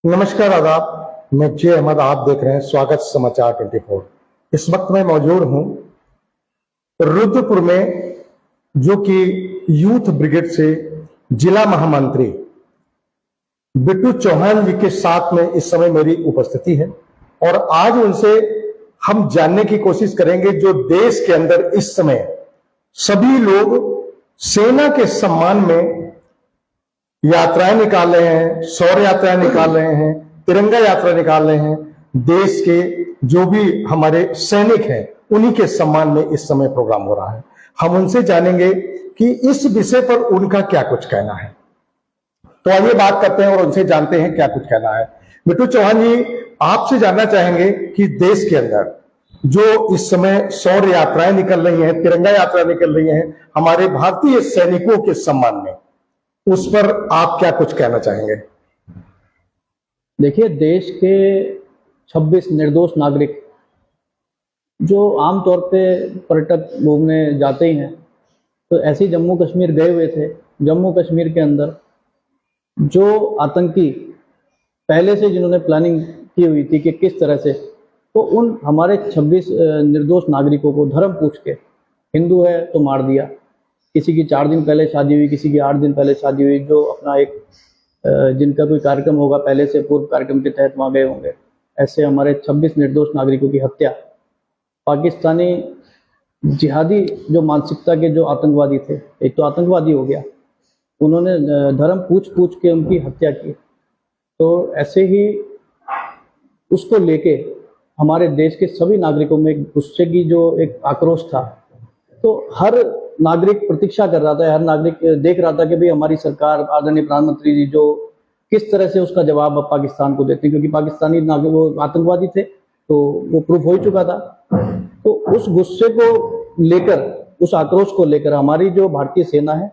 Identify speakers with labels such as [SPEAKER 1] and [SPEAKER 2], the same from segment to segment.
[SPEAKER 1] नमस्कार, आदाब। मैं जे अहमद, आप देख रहे हैं स्वागत समाचार 24। इस वक्त मैं मौजूद हूं रुद्रपुर में, जो कि यूथ ब्रिगेड से जिला महामंत्री बिट्टू चौहान जी के साथ में इस समय मेरी उपस्थिति है। और आज उनसे हम जानने की कोशिश करेंगे जो देश के अंदर इस समय सभी लोग सेना के सम्मान में यात्राएं निकाल रहे हैं, शौर्य यात्राएं निकाल रहे हैं, तिरंगा यात्रा निकाल रहे हैं। देश के जो भी हमारे सैनिक हैं उन्हीं के सम्मान में इस समय प्रोग्राम हो रहा है। हम उनसे जानेंगे कि इस विषय पर उनका क्या कुछ कहना है। तो आइए बात करते हैं और उनसे जानते हैं क्या कुछ कहना है। बिट्टू चौहान जी, आपसे जानना चाहेंगे कि देश के अंदर जो इस समय शौर्य यात्राएं निकल रही हैं, तिरंगा यात्रा निकल रही हैं हमारे भारतीय सैनिकों के सम्मान में, उस पर आप क्या कुछ कहना चाहेंगे?
[SPEAKER 2] देखिए, देश के 26 निर्दोष नागरिक जो आमतौर पे पर्यटक घूमने जाते ही हैं, तो ऐसे ही जम्मू कश्मीर गए हुए थे। जम्मू कश्मीर के अंदर जो आतंकी पहले से जिन्होंने प्लानिंग की हुई थी कि किस तरह से, तो उन हमारे 26 निर्दोष नागरिकों को धर्म पूछ के, हिंदू है तो मार दिया, किसी की 4 दिन पहले शादी हुई, किसी की 8 दिन पहले शादी हुई, जो अपना एक जिनका कोई कार्यक्रम होगा पहले से पूर्व कार्यक्रम के तहत वहाँ गए होंगे, ऐसे हमारे 26 निर्दोष नागरिकों की हत्या। पाकिस्तानी जिहादी जो मानसिकता के जो आतंकवादी थे, एक तो आतंकवादी हो गया, उन्होंने धर्म पूछ पूछ के उनकी हत्या की। तो ऐसे ही उसको लेके हमारे देश के सभी नागरिकों में गुस्से की जो एक आक्रोश था, तो हर नागरिक प्रतीक्षा कर रहा था, हर नागरिक देख रहा था कि भाई हमारी सरकार, आदरणीय प्रधानमंत्री जी जो किस तरह से उसका जवाब अब पाकिस्तान को देते हैं, क्योंकि पाकिस्तानी नागरिक वो आतंकवादी थे तो वो प्रूफ हो ही चुका था। तो उस गुस्से को लेकर, उस आक्रोश को लेकर हमारी जो भारतीय सेना है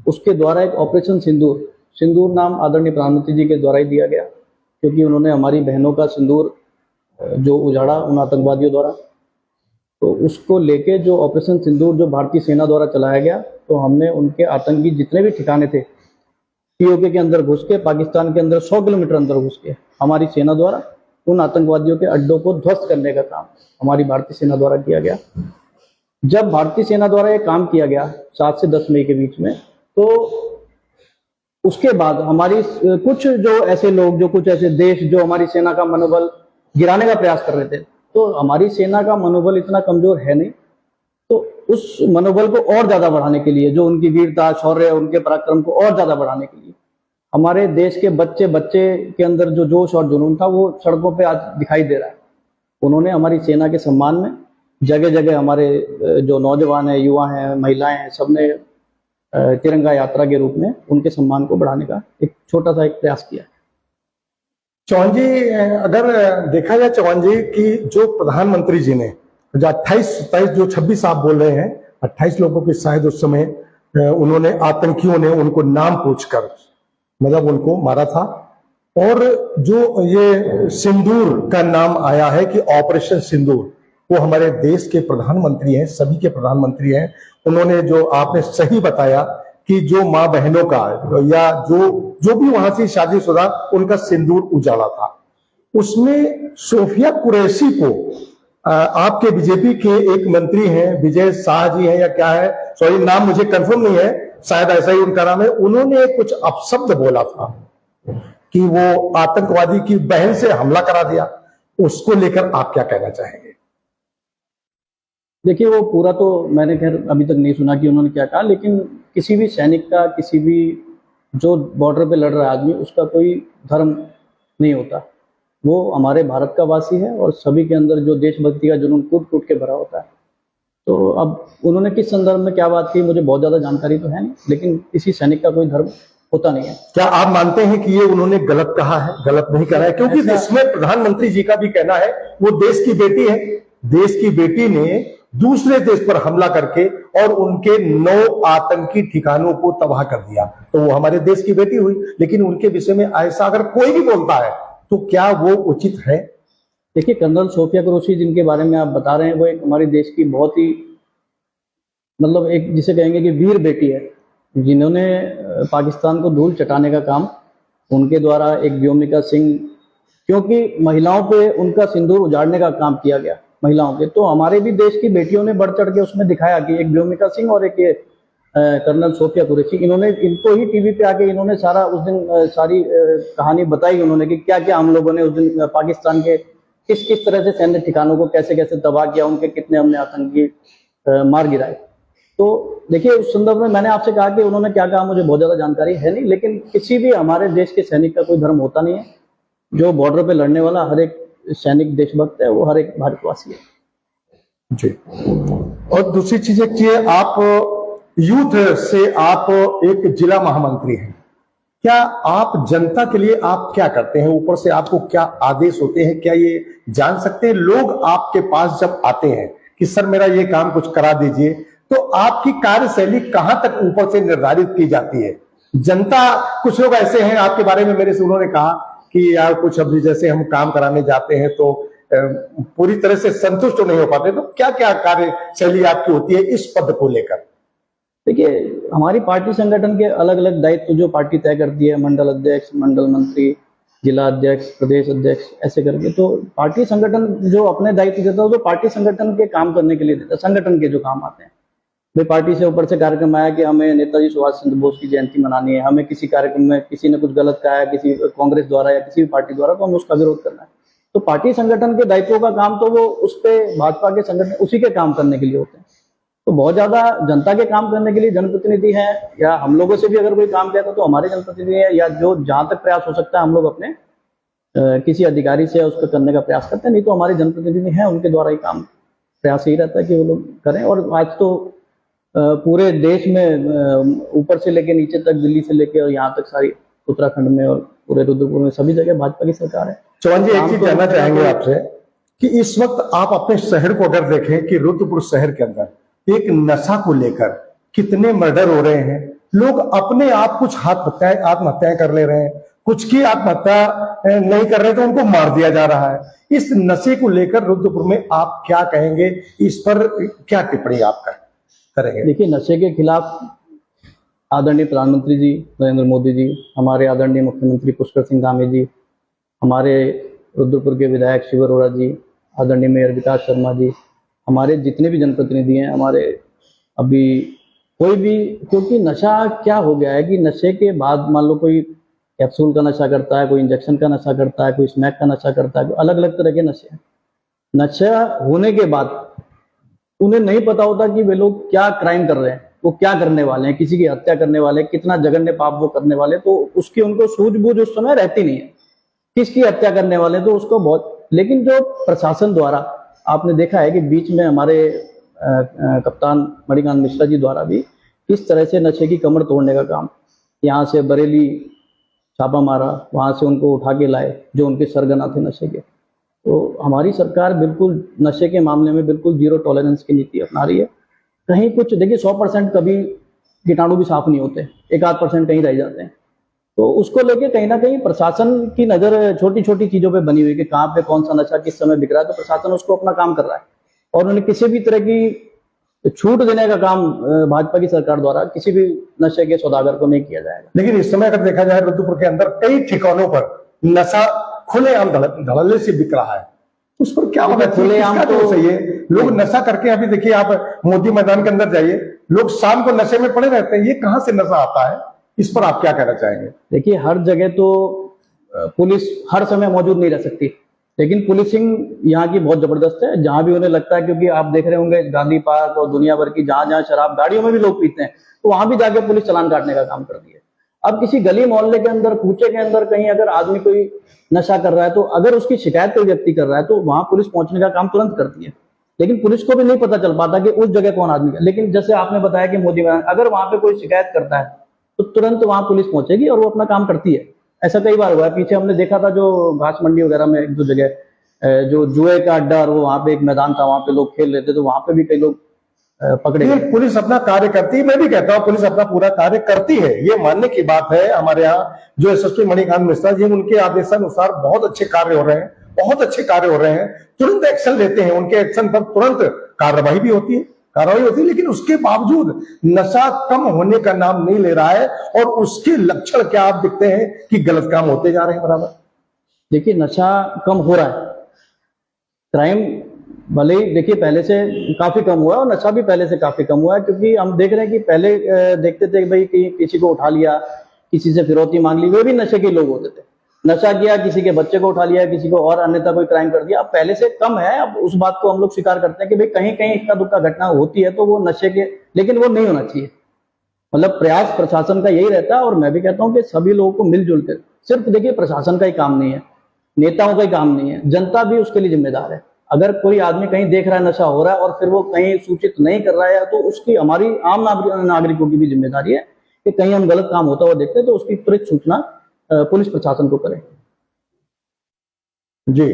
[SPEAKER 2] उसके द्वारा एक ऑपरेशन सिंदूर नाम आदरणीय प्रधानमंत्री जी के द्वारा ही दिया गया, क्योंकि उन्होंने हमारी बहनों का सिंदूर जो उजाड़ा उन आतंकवादियों द्वारा, तो उसको लेके जो ऑपरेशन सिंदूर जो भारतीय सेना द्वारा चलाया गया, तो हमने उनके आतंकी जितने भी ठिकाने थे पीओके के अंदर घुस के, पाकिस्तान के अंदर 100 किलोमीटर अंदर घुस के हमारी सेना द्वारा उन आतंकवादियों के अड्डों को ध्वस्त करने का काम हमारी भारतीय सेना द्वारा किया गया। जब भारतीय सेना द्वारा ये काम किया गया 7 से 10 मई के बीच में, तो उसके बाद हमारी कुछ जो ऐसे लोग, जो कुछ ऐसे देश जो हमारी सेना का मनोबल गिराने का प्रयास कर रहे थे, तो हमारी सेना का मनोबल इतना कमजोर है नहीं, तो उस मनोबल को और ज्यादा बढ़ाने के लिए, जो उनकी वीरता, शौर्य, उनके पराक्रम को और ज्यादा बढ़ाने के लिए हमारे देश के बच्चे के अंदर जो जोश और जुनून था वो सड़कों पे आज दिखाई दे रहा है। उन्होंने हमारी सेना के सम्मान में जगह जगह हमारे जो नौजवान हैं, युवा हैं, महिलाएं हैं, सबने तिरंगा यात्रा के रूप में उनके सम्मान को बढ़ाने का एक छोटा सा एक प्रयास किया।
[SPEAKER 1] चौहान जी, अगर देखा जाए चौहान जी कि जो प्रधानमंत्री जी ने जो 28-27 जो 26 आप बोल रहे हैं, 28 लोगों के शायद उस समय उन्होंने, आतंकियों ने उनको नाम पूछकर मतलब उनको मारा था। और जो ये सिंदूर का नाम आया है कि ऑपरेशन सिंदूर, वो हमारे देश के प्रधानमंत्री हैं, सभी के प्रधानमंत्री हैं। उन्होंने, जो आपने सही बताया कि जो माँ बहनों का या जो भी वहां से शादीशुदा, उनका सिंदूर उजाला था, उसमें सोफिया कुरैशी को आपके बीजेपी के एक मंत्री हैं, विजय शाह जी हैं या क्या है, सॉरी नाम मुझे कंफर्म नहीं है, शायद ऐसा ही उनका नाम है, उन्होंने कुछ अपशब्द बोला था कि वो आतंकवादी की बहन से हमला करा दिया। उसको लेकर आप क्या कहना चाहेंगे?
[SPEAKER 2] देखिए, वो पूरा तो मैंने खैर अभी तक नहीं सुना कि उन्होंने क्या कहा, लेकिन किसी भी सैनिक का, किसी भी जो बॉर्डर पे लड़ रहा आदमी, उसका कोई धर्म नहीं होता। वो हमारे भारत का वासी है और सभी के अंदर जो देशभक्ति का जुनून कूट कूट के भरा होता है। तो अब उन्होंने किस संदर्भ में क्या बात की मुझे बहुत ज्यादा जानकारी तो है नहीं, लेकिन किसी सैनिक का कोई धर्म होता नहीं है।
[SPEAKER 1] क्या आप मानते हैं कि ये उन्होंने गलत कहा है, गलत नहीं कहा है? क्योंकि इसमें प्रधानमंत्री जी का भी कहना है, वो देश की बेटी है, देश की बेटी ने दूसरे देश पर हमला करके और उनके 9 आतंकी ठिकानों को तबाह कर दिया, तो वो हमारे देश की बेटी हुई। लेकिन उनके विषय में ऐसा अगर कोई भी बोलता है तो क्या वो उचित है?
[SPEAKER 2] देखिए, कर्नल सोफिया कुरैशी जिनके बारे में आप बता रहे हैं, वो एक हमारे देश की बहुत ही, मतलब एक जिसे कहेंगे कि वीर बेटी है, जिन्होंने पाकिस्तान को धूल चटाने का काम उनके द्वारा एक व्योमिका सिंह, क्योंकि महिलाओं पे उनका सिंदूर उजाड़ने का काम किया गया महिलाओं के, तो हमारे भी देश की बेटियों ने बढ़ चढ़ के उसमें दिखाया कि एक व्योमिका सिंह और एक ये कर्नल सोफिया कुरैशी, इन्होंने इनको ही टीवी पे आके इन्होंने सारा उस दिन सारी कहानी बताई उन्होंने कि क्या क्या हम लोगों ने उस दिन पाकिस्तान के किस किस तरह से सैन्य ठिकानों को कैसे कैसे तबाह किया, उनके कितने हमने आतंकी मार गिराए। तो देखिए उस संदर्भ में मैंने आपसे कहा कि उन्होंने क्या कहा मुझे बहुत ज्यादा जानकारी है नहीं, लेकिन किसी भी हमारे देश के सैनिक का कोई धर्म होता नहीं है। जो बॉर्डर पे लड़ने वाला हर एक सैनिक देशभक्त है, वो हर एक भारतवासी है
[SPEAKER 1] जी। और दूसरी चीज कि आप यूथ से आप एक जिला महामंत्री हैं, क्या आप जनता के लिए आप क्या करते हैं, ऊपर से आपको क्या आदेश होते हैं, क्या ये जान सकते हैं लोग आपके पास जब आते हैं कि सर मेरा ये काम कुछ करा दीजिए, तो आपकी कार्यशैली कहां तक ऊपर से निर्धारित की जाती है? जनता, कुछ लोग ऐसे हैं आपके बारे में मेरे से उन्होंने कहा कि यार कुछ अभी जैसे हम काम कराने जाते हैं तो पूरी तरह से संतुष्ट तो नहीं हो पाते, तो क्या क्या कार्यशैली आपकी होती है इस पद को लेकर?
[SPEAKER 2] देखिए हमारी पार्टी संगठन के अलग अलग दायित्व जो पार्टी तय करती है, मंडल अध्यक्ष, मंडल मंत्री, जिला अध्यक्ष, प्रदेश अध्यक्ष, ऐसे करके, तो पार्टी संगठन जो अपने दायित्व देता है तो पार्टी संगठन के काम करने के लिए देता है, संगठन के जो काम आते हैं। भाई पार्टी से ऊपर से कार्यक्रम आया कि हमें नेताजी सुभाष चंद्र बोस की जयंती मनानी है, हमें किसी कार्यक्रम में किसी ने कुछ गलत कहा है किसी कांग्रेस द्वारा या किसी भी पार्टी द्वारा, तो हमें उसका विरोध करना है। तो पार्टी संगठन के दायित्वों का काम तो वो उस पे भाजपा के संगठन उसी के काम करने के लिए होते हैं। तो बहुत ज्यादा जनता के काम करने के लिए जनप्रतिनिधि हैं, या हम लोगों से भी अगर कोई काम कहता तो हमारे जनप्रतिनिधि है, या जो जहां तक प्रयास हो सकता है हम लोग अपने किसी अधिकारी से उसको करने का प्रयास करते हैं, नहीं तो हमारे जनप्रतिनिधि हैं उनके द्वारा ही काम, प्रयास यही रहता है कि वो लोग करें। और आज तो पूरे देश में ऊपर से लेके नीचे तक, दिल्ली से लेके और यहाँ तक सारी उत्तराखंड में और पूरे रुद्रपुर में सभी जगह भाजपा की सरकार है।
[SPEAKER 1] चौहान जी, एक चीज जानना चाहेंगे आपसे कि इस वक्त आप अपने शहर को अगर देखें कि रुद्रपुर शहर के अंदर एक नशा को लेकर कितने मर्डर हो रहे हैं, लोग अपने आप कुछ आत्महत्याएं कर ले रहे हैं, कुछ की आत्महत्या नहीं कर रहे तो उनको मार दिया जा रहा है। इस नशे को लेकर रुद्रपुर में आप क्या कहेंगे, इस पर क्या टिप्पणी आप करेंगे?
[SPEAKER 2] देखिए नशे के खिलाफ आदरणीय प्रधानमंत्री जी नरेंद्र मोदी जी, हमारे आदरणीय मुख्यमंत्री पुष्कर सिंह धामी जी, हमारे रुद्रपुर के विधायक शिव अरोड़ा जी, आदरणीय मेयर विकास शर्मा जी, हमारे जितने भी जनप्रतिनिधि हैं, हमारे अभी कोई भी, क्योंकि नशा क्या हो गया है कि नशे के बाद मान लो कोई कैप्सूल का नशा करता है, कोई इंजेक्शन का नशा करता है, कोई स्मैक का नशा करता है, अलग अलग तरह के नशे हैं। नशा होने के बाद उन्हें नहीं पता होता कि वे लोग क्या क्राइम कर रहे हैं, वो क्या करने वाले हैं, किसी की हत्या करने वाले, कितना जघन्य पाप वो करने वाले, तो उसकी उनको सूझबूझ उस समय रहती नहीं है किसकी हत्या करने वाले, तो उसको बहुत। लेकिन जो प्रशासन द्वारा आपने देखा है कि बीच में हमारे कप्तान मणिकांत मिश्रा जी द्वारा भी किस तरह से नशे की कमर तोड़ने का काम, यहाँ से बरेली छापा मारा, वहां से उनको उठा के लाए जो उनके सरगना थे नशे के। तो हमारी सरकार बिल्कुल नशे के मामले में बिल्कुल जीरो टॉलरेंस की नीति अपना रही है। कहीं कुछ देखिए 100% कभी कीटाणु भी साफ नहीं होते, 1-8% कहीं रह जाते हैं, तो उसको लेके कहीं ना कहीं प्रशासन की नजर छोटी छोटी चीजों पे बनी हुई कि कहाँ पे कौन सा नशा किस समय बिक रहा है, तो प्रशासन उसको अपना काम कर रहा है और उन्हें किसी भी तरह की छूट देने का काम भाजपा की सरकार द्वारा किसी भी नशे के सौदागर को नहीं किया जाएगा।
[SPEAKER 1] लेकिन इस समय अगर देखा जाए रुद्रपुर के अंदर कई ठिकानों पर नशा खुलेआम धड़ल्ले से बिक रहा है, उस पर क्या होना चाहिए? खुलेआम तो सही है, लोग नशा करके, अभी देखिए आप मोदी मैदान के अंदर जाइए, लोग शाम को नशे में पड़े रहते हैं, ये कहां से नशा आता है? इस पर आप क्या कहना चाहेंगे?
[SPEAKER 2] देखिए हर जगह तो पुलिस हर समय मौजूद नहीं रह सकती, लेकिन पुलिसिंग यहाँ की बहुत जबरदस्त है। जहां भी उन्हें लगता है, क्योंकि आप देख रहे होंगे गांधी पार्क और दुनिया भर की जहां जहां शराब गाड़ियों में भी लोग पीते हैं, तो वहां भी जाके पुलिस चालान काटने का काम करती है। अब किसी गली मोहल्ले के अंदर, कूचे के अंदर कहीं अगर आदमी कोई नशा कर रहा है, तो अगर उसकी शिकायत कोई व्यक्ति कर रहा है तो वहां पुलिस पहुंचने का काम तुरंत करती है। लेकिन पुलिस को भी नहीं पता चल पाता कि उस जगह कौन आदमी है। लेकिन जैसे आपने बताया कि मोदी मैदान, अगर वहां पे कोई शिकायत करता है तो तुरंत वहां पुलिस पहुंचेगी और वो अपना काम करती है। ऐसा कई बार हुआ है, पीछे हमने देखा था जो घास मंडी वगैरह में एक दो जगह जो जुए का अड्डा, और वो वहां पे एक मैदान था, वहां पे लोग खेल रहे थे, तो वहां पे भी कई लोग पकड़े गए।
[SPEAKER 1] पुलिस अपना कार्य करती है, मैं भी कहता हूं पुलिस अपना पूरा कार्य करती है, ये मानने की बात है। हमारे यहाँ जो एसएसपी मणिकांत मिश्रा जी, उनके आदेशानुसार बहुत अच्छे कार्य हो रहे हैं, बहुत अच्छे कार्य हो रहे हैं, तुरंत एक्शन लेते हैं, उनके एक्शन पर तुरंत कार्रवाई भी होती है, कार्रवाई होती है, लेकिन उसके बावजूद नशा कम होने का नाम नहीं ले रहा है और उसके लक्षण क्या आप दिखते हैं कि गलत काम होते जा रहे हैं बराबर।
[SPEAKER 2] देखिए नशा कम हो रहा है, क्राइम भले ही देखिए पहले से काफी कम हुआ है और नशा भी पहले से काफी कम हुआ है, क्योंकि हम देख रहे हैं कि पहले देखते थे भाई कि किसी को उठा लिया, किसी से फिरौती मांग ली, वे भी नशे के लोग होते थे, नशा किया, किसी के बच्चे को उठा लिया, किसी को और अन्यथा कोई क्राइम कर दिया। अब पहले से कम है। अब उस बात को हम लोग स्वीकार करते हैं कि भाई कहीं कहीं इक्का दुक्का घटना होती है तो वो नशे के, लेकिन वो नहीं होना चाहिए। मतलब प्रयास प्रशासन का यही रहता है और मैं भी कहता हूं कि सभी लोगों को मिलजुल कर, सिर्फ देखिए प्रशासन का ही काम नहीं है, नेताओं का ही काम नहीं है, जनता भी उसके लिए जिम्मेदार है। अगर कोई आदमी कहीं देख रहा है नशा हो रहा है और फिर वो कहीं सूचित नहीं कर रहा है तो उसकी, हमारी आम नागरिकों की भी जिम्मेदारी है कि कहीं हम गलत काम होता हुआ देखते हैं तो उसकी त्वरित सूचना पुलिस प्रशासन को करें।
[SPEAKER 1] जी,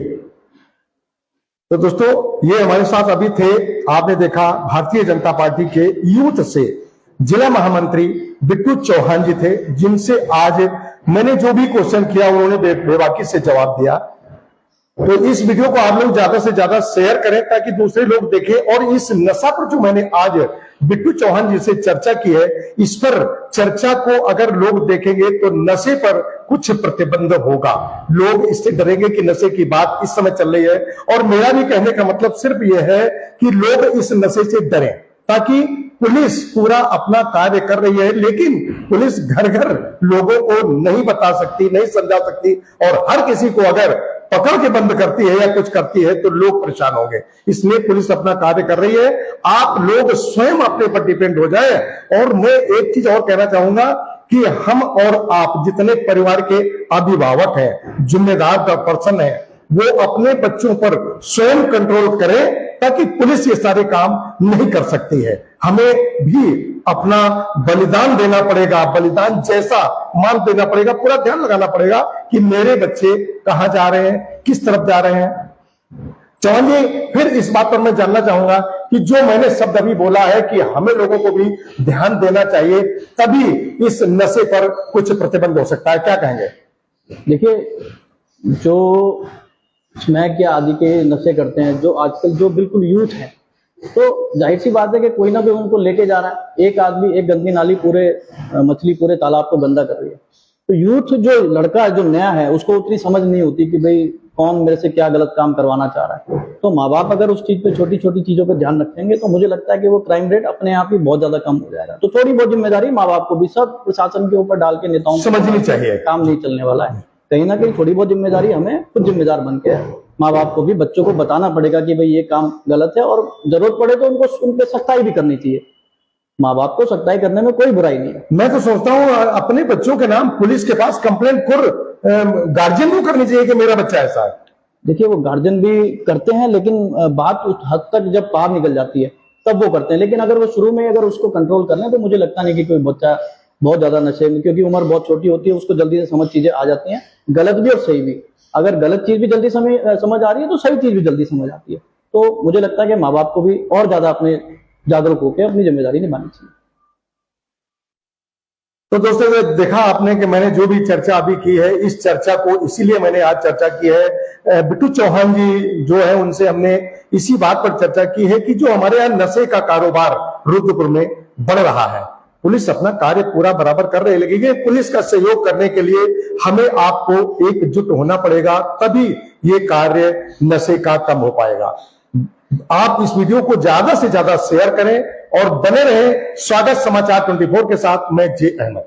[SPEAKER 1] तो दोस्तों ये हमारे साथ अभी थे, आपने देखा भारतीय जनता पार्टी के यूथ से जिला महामंत्री बिट्टू चौहान जी थे, जिनसे आज मैंने जो भी क्वेश्चन किया उन्होंने बेबाकी से जवाब दिया। तो इस वीडियो को आप लोग ज्यादा से ज्यादा शेयर करें ताकि दूसरे लोग देखें और इस नशा पर जो मैंने आज बिट्टू चौहान जी से चर्चा की है, इस पर चर्चा को अगर लोग देखेंगे तो नशे पर कुछ प्रतिबंध होगा। लोग इससे डरेंगे कि नशे की बात इस समय चल रही है और मेरा भी कहने का मतलब सिर्फ यह है कि लोग इस नशे से डरें, ताकि पुलिस पूरा अपना कार्य कर रही है, लेकिन पुलिस घर घर लोगों को नहीं बता सकती, नहीं समझा सकती और हर किसी को अगर पकड़ के बंद करती है या कुछ करती है तो लोग परेशान होंगे। इसलिए पुलिस अपना कार्य कर रही है, आप लोग स्वयं अपने पर डिपेंड हो जाए। और मैं एक चीज और कहना चाहूंगा कि हम और आप जितने परिवार के अभिभावक हैं, जिम्मेदार पर्सन है, वो अपने बच्चों पर स्वयं कंट्रोल करें ताकि पुलिस ये सारे काम नहीं कर सकती है। हमें भी अपना बलिदान देना पड़ेगा, बलिदान जैसा मान देना पड़ेगा, पूरा ध्यान लगाना पड़ेगा कि मेरे बच्चे कहां जा रहे हैं, किस तरफ जा रहे हैं। चौहान जी, फिर इस बात पर मैं जानना चाहूंगा कि जो मैंने शब्द अभी बोला है कि हमें लोगों को भी ध्यान देना चाहिए, तभी इस नशे पर कुछ प्रतिबंध हो सकता है, क्या कहेंगे?
[SPEAKER 2] देखिए जो स्मैक या आदि के नशे करते हैं, जो आजकल जो बिल्कुल यूथ है, तो जाहिर सी बात है कि कोई ना कोई उनको लेके जा रहा है। एक आदमी, एक गंदी नाली पूरे मछली पूरे तालाब को गंदा कर रही है। तो यूथ जो लड़का है, जो नया है, उसको उतनी समझ नहीं होती कि भाई कौन मेरे से क्या गलत काम करवाना चाह रहा है। तो माँ बाप अगर उस चीज पे, छोटी छोटी चीजों पे ध्यान रखेंगे तो मुझे लगता है कि वो क्राइम रेट अपने आप ही बहुत ज्यादा कम हो जाएगा। तो थोड़ी बहुत जिम्मेदारी माँ बाप को भी, सब प्रशासन के ऊपर डाल के नेताओं
[SPEAKER 1] समझनी चाहिए,
[SPEAKER 2] काम नहीं चलने वाला है। कहीं ना कहीं थोड़ी बहुत जिम्मेदारी हमें खुद जिम्मेदार बन के माँ बाप को भी, बच्चों को बताना पड़ेगा कि भाई ये काम गलत है और जरूरत पड़े तो उनको उन पे सख्ताई भी करनी चाहिए। माँ बाप को सख्ताई करने में कोई बुराई नहीं है।
[SPEAKER 1] मैं तो सोचता हूं अपने बच्चों के नाम पुलिस के पास कंप्लेंट खुद गार्जियन को करनी चाहिए कि मेरा बच्चा ऐसा है।
[SPEAKER 2] देखिए वो गार्जियन भी करते हैं, लेकिन बात उस हद तक जब पार निकल जाती है तब वो करते हैं। लेकिन अगर वो शुरू में अगर उसको कंट्रोल कर लें तो मुझे लगता नहीं कि कोई बच्चा बहुत ज्यादा नशे में, क्योंकि उम्र बहुत छोटी होती है, उसको जल्दी से समझ चीजें आ जाती हैं, गलत भी और सही भी। अगर गलत चीज भी जल्दी समझ आ रही है तो सही चीज भी जल्दी समझ आती है। तो मुझे लगता है कि माँ बाप को भी और ज्यादा अपने जागरूक होकर अपनी जिम्मेदारी निभानी चाहिए।
[SPEAKER 1] तो दोस्तों देखा आपने कि मैंने जो भी चर्चा अभी की है, इस चर्चा को इसीलिए मैंने आज चर्चा की है। बिट्टू चौहान जी जो है उनसे हमने इसी बात पर चर्चा की है कि जो हमारे यहाँ नशे का कारोबार रुद्रपुर में बढ़ रहा है, पुलिस अपना कार्य पूरा बराबर कर रही है, लेकिन ये पुलिस का सहयोग करने के लिए हमें आपको एकजुट होना पड़ेगा, तभी ये कार्य नशे का कम हो पाएगा। आप इस वीडियो को ज्यादा से ज्यादा शेयर करें और बने रहें स्वागत समाचार 24 के साथ। मैं जे अहमद।